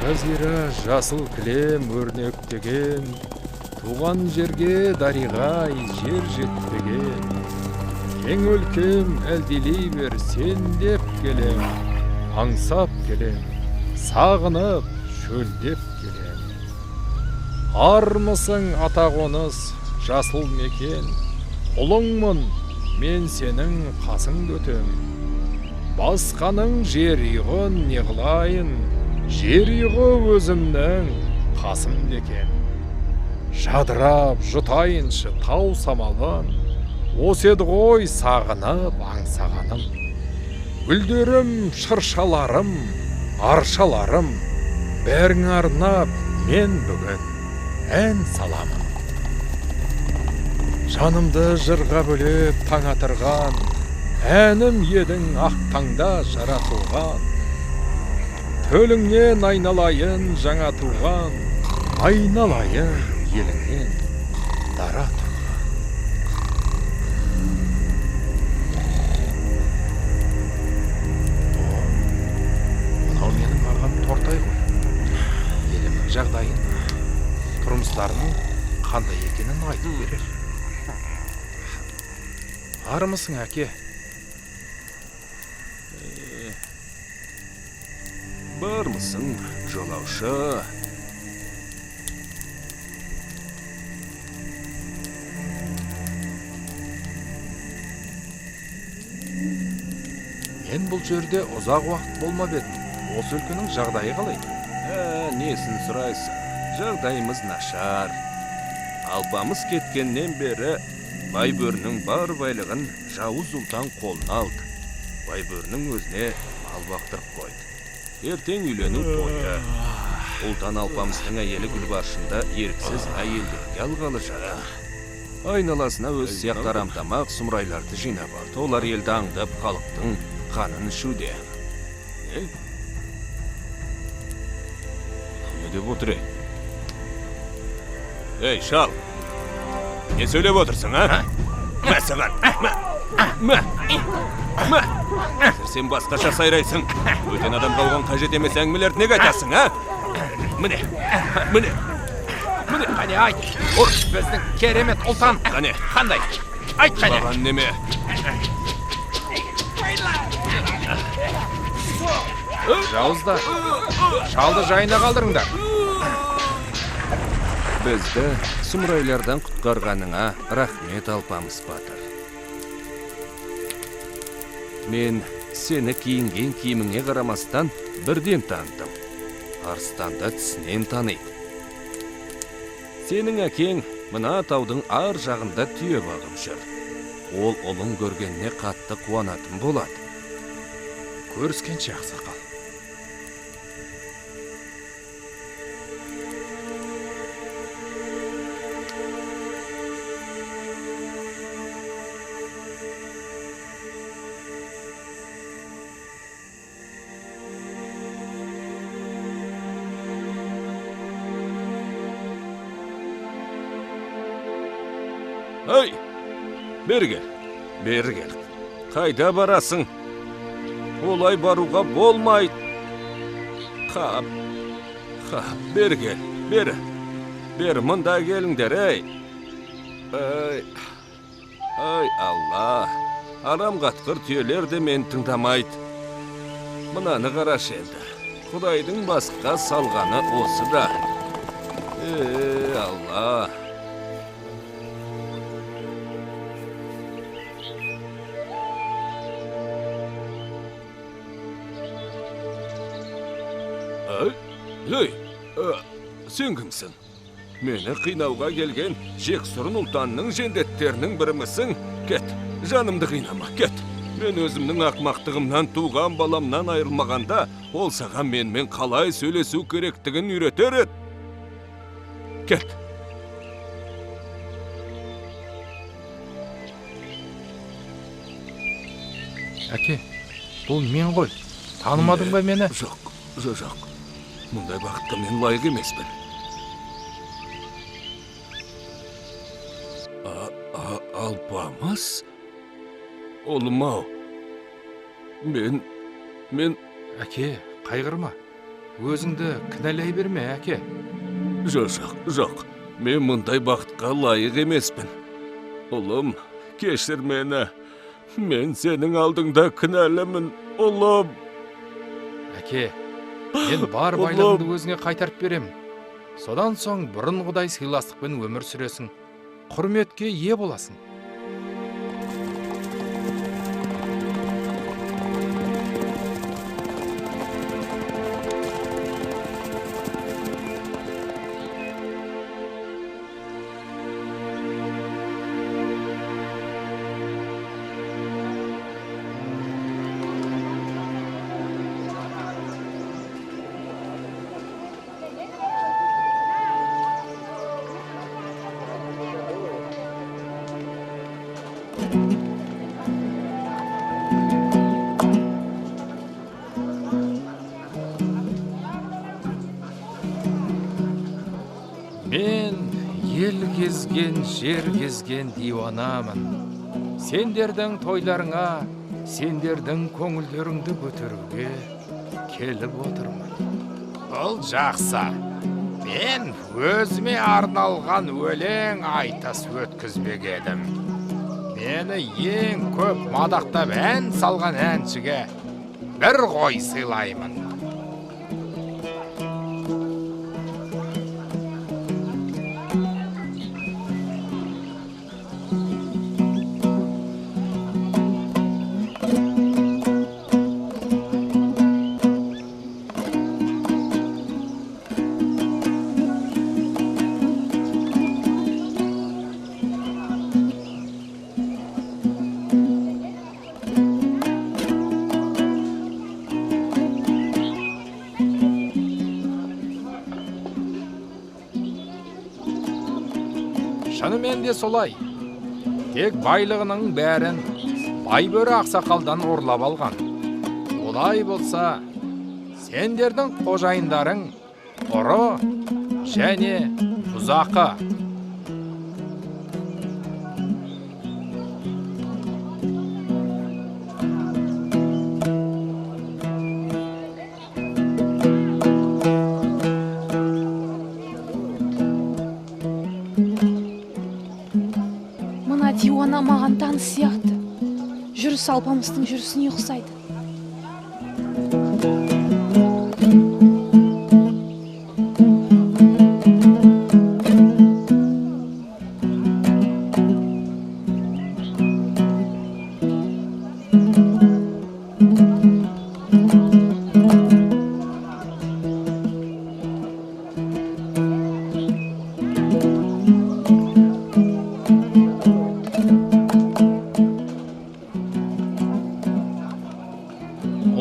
Жазира жасыл кілем өрнектеген, туған жерге дариға жер жетпеген. Кең өлкем әлдилей бер сен деп келем, аңсап келем, сағынып шөлдеп келем. Армысың ата қоныс жасыл мекен, ұлыңмын мен сенің қасың өтем. Басқаның жер иығын неғылайын, жер иығы өзімнің қасым екен. Жадырап жұтайыншы тау самалын, осы еді ғой сағынып аңсағаным. Гүлдерім, шыршаларым, аршаларым, бәрің арнап мен бүгін ән саламын. Жанымды жырға бөлеп таң атырған, әнім едің ақ таңда жаратылған. Төліңнен айналайын жаңа туған, айналайын еліңнен дара туған. Мынау менің ағам Тортай ғой. Елімнің жағдайын, тұрмыстарының қандай екенін айтып берер. Армысың, әке? Бармысың, жолаушы? Мен бұл жерде ұзақ уақыт болмап едім. Осы өлкенің жағдайы қалай? Несін сұрайсың? Жағдайымыз нашар. Алпамыс кеткеннен бері Байбөрінің бар байлығын жауыз ұлтан қолына алды. Байбөрінің өзіне мал бақтырып қойды. Ертең үйлену тойы. Ұлтан Алпамыстың әйелі Гүлбаршында еріксіз әйелдерге алғалы жатыр. Айналасына өз сияқты арамтамақ сұмырайларды жинап алды. Олар елді аңдып, халықтың қанын ішуде. Не деп отыр? Ей, шал! Не сөйлеп отырсың, а? Мә саған! Мә! Сен басқаша сайрайсың. Өтен адам қалған қажет емес әңгімелерді неге айтасың, а? Міне! Қане айт, біздің керемет ұлтан. Қане? Қандай? Айт қане. Маған неме? Жауыздар, шалды жайына қалдырыңдар. Бізді сұмырайлардан құтқарғаныңа рахмет, Алпамыс батыр. Мен сені киінген киіміңе қарамастан бірден таныдым. Арыстанды тісінен таниды. Сенің әкең мына таудың ар жағында түйе бағып жүр. Ол ұлын көргеніне қатты қуанатын болады. Көріскенше ақсақал. Ой, бері кел. Қайда барасың? Олай баруға болмайды. Қап, бері кел, бері, мұнда келіңдер, ей. Ай, Алла, арам қатқыр түйелер де мен тыңдамайды. Мынаны қараш енді. Құдайдың басқа салғаны осы да. Алла. Ey, sen kimsin? Meni qiynauga kelgen Jeksurun ultanının jendetlerinin biri misin? Ket, janımды qiynama, ket. Men özümnің aqmaqtığımdan tuğan balamdan ayrılmaganda, ol sağa men qalay söylesu kerektigin üreter et. Ket. Әке, бұл мен ғой. Танымадың ба мені? Жоқ. Мұндай бақытқа мен лайық емеспін. Алпамыс? Олым-ау. Мен... Әке, қайғырма. Өзіңді кінәлай берме, әке. Жоқ. Мен мұндай бақытқа лайық емеспін. Олым, кешір мені. Мен сенің алдыңда кінәлімін, олым. Әке, мен бар байлығымды өзіңе қайтарып берем. Содан соң бұрынғыдай сыйластықпен өмір сүресің. Құрметке ие боласың. Мен ел кезген, жер кезген диванамын. Сендердің тойларыңа, сендердің көңілдеріңді көтеруге келіп отырмын. Бұл жақсы. Мен өзіме арналған өлең айтыс өткізбек едім. Мені ең көп мадақтап ән салған әншіге бір қой сыйлаймын. Шынымен де солай. Тек байлығының бәрін Байбөрі ақсақалдан орлап алған. Олай болса, сендердің қожайындарың ұры және бұзақы. Диуана маған таныс сияқты. Жүріс Алпамыстың жүрісіне ұқсайды.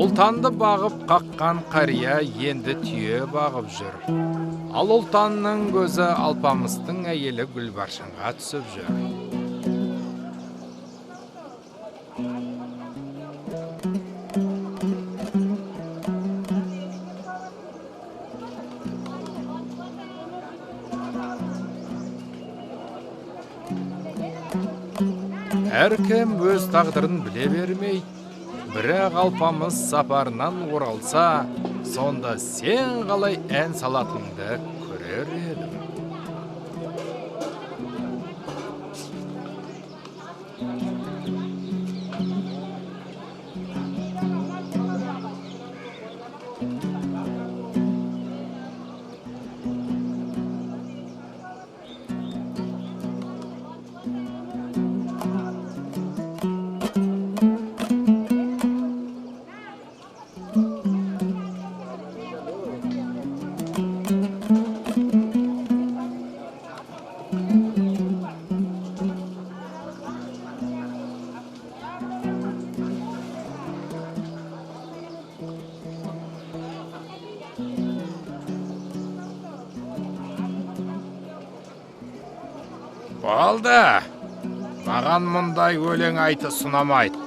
Ұлтанды бағып қаққан қария енді түйе бағып жүр. Ал ұлтанның көзі Алпамыстың әйелі Гүлбаршынға түсіп жүр. Әркім өз тағдырын біле бермейді. Бірақ Алпамыс сапарынан оралса, сонда сен қалай ән салатынды көрер едім. Болды. Маған мұндай өлең айты сұнамайды.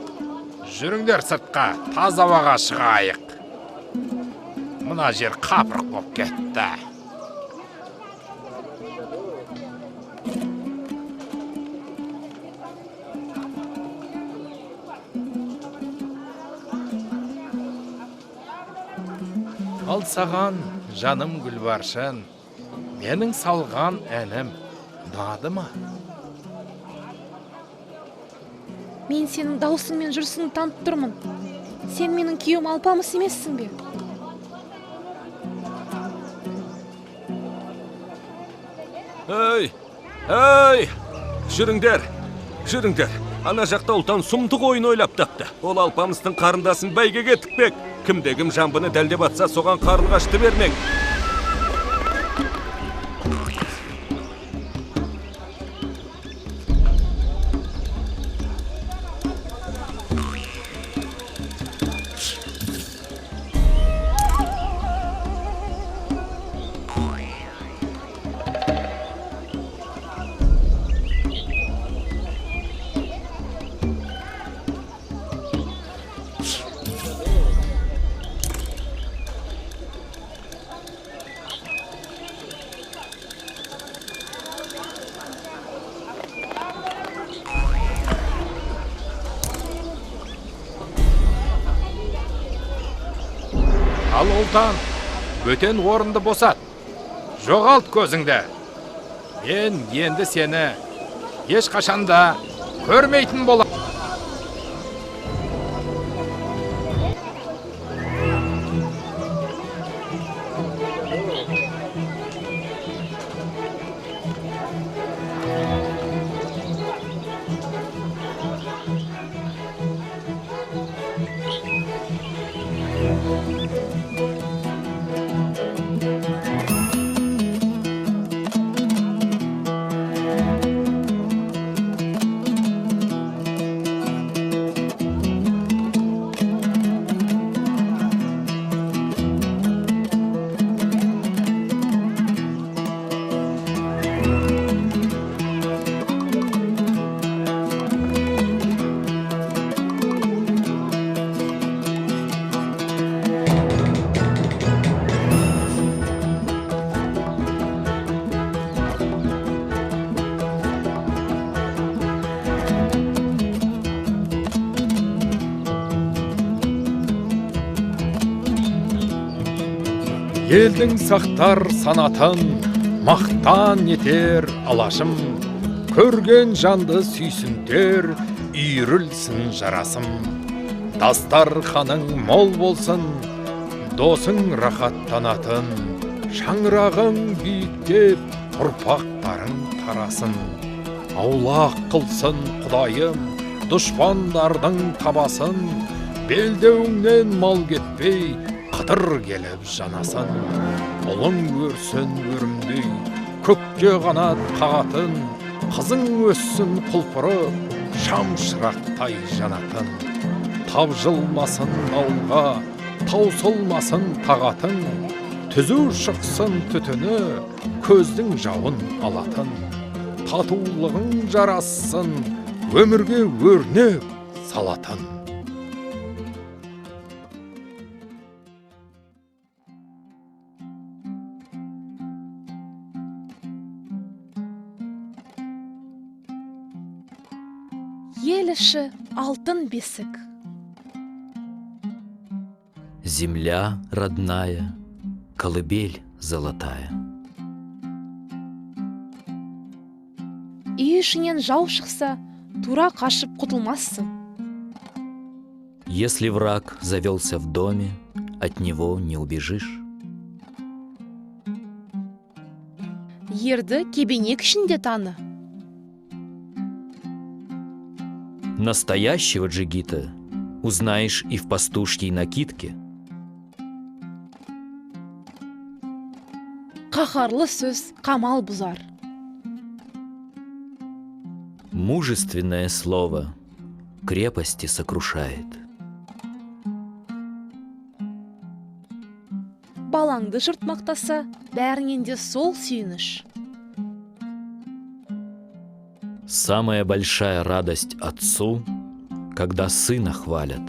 Жүріңдер сыртқа, таза ауаға шығайық. Мына жер қапырық боп кетті. Ал саған, жаным Гүлбаршын, менің салған әнім ұнады ма? Мен сенің даусың мен жүрсіңді танып тұрмын. Сен менің күйеуім Алпамыс емессің бе? Ей, жүріңдер. Ана жақта ұлтан сұмдық ойын ойлап тапты. Ол Алпамыстың қарындасын бәйгеге тікпек. Кімде-кім жамбыны дәлдеп атса, соған қарынғашты бермек. Ал ұлтан, бөтен орынды босат. Жоғалт көзіңді. Мен енді сені ешқашанда көрмейтін болам. Елдің сақтар санатын, мақтан етер алашым, көрген жанды сүйсінтер, үйірілсін жарасым. Дастарханың мол болсын, досың рахаттанатын, шаңырағың биіктеп, ұрпақтарың тарасын. Аулақ қылсын Құдайым, дұшпандардың табасын, белдеуіңнен мал кетпей, қыдыр келіп жанасын. Ұлың өрсін өрімдей, көкке қанат қағатын, қызың өссін құлпырып, шамшырақтай жанатын. Тапжылмасын ауылға, таусылмасын тағатын, түзу шықсын түтіні, көздің жауын алатын. Татулығың жарассын, өмірге өрнек салатын. Ел іші алтын бесік. Земля родная, колыбель золотая. Үй ішінен жау шықса, тура қашып құтылмассың. Если враг завелся в доме, от него не убежишь. Ерді кебенек ішінде таны. Настоящего джигита узнаешь и в пастушьей накидке. Қаһарлы сөз қамал бұзар. Мужественное слово крепости сокрушает. Балаңды жұрт мақтаса, бәрінен де сол сүйініш. Самая большая радость отцу, когда сына хвалят.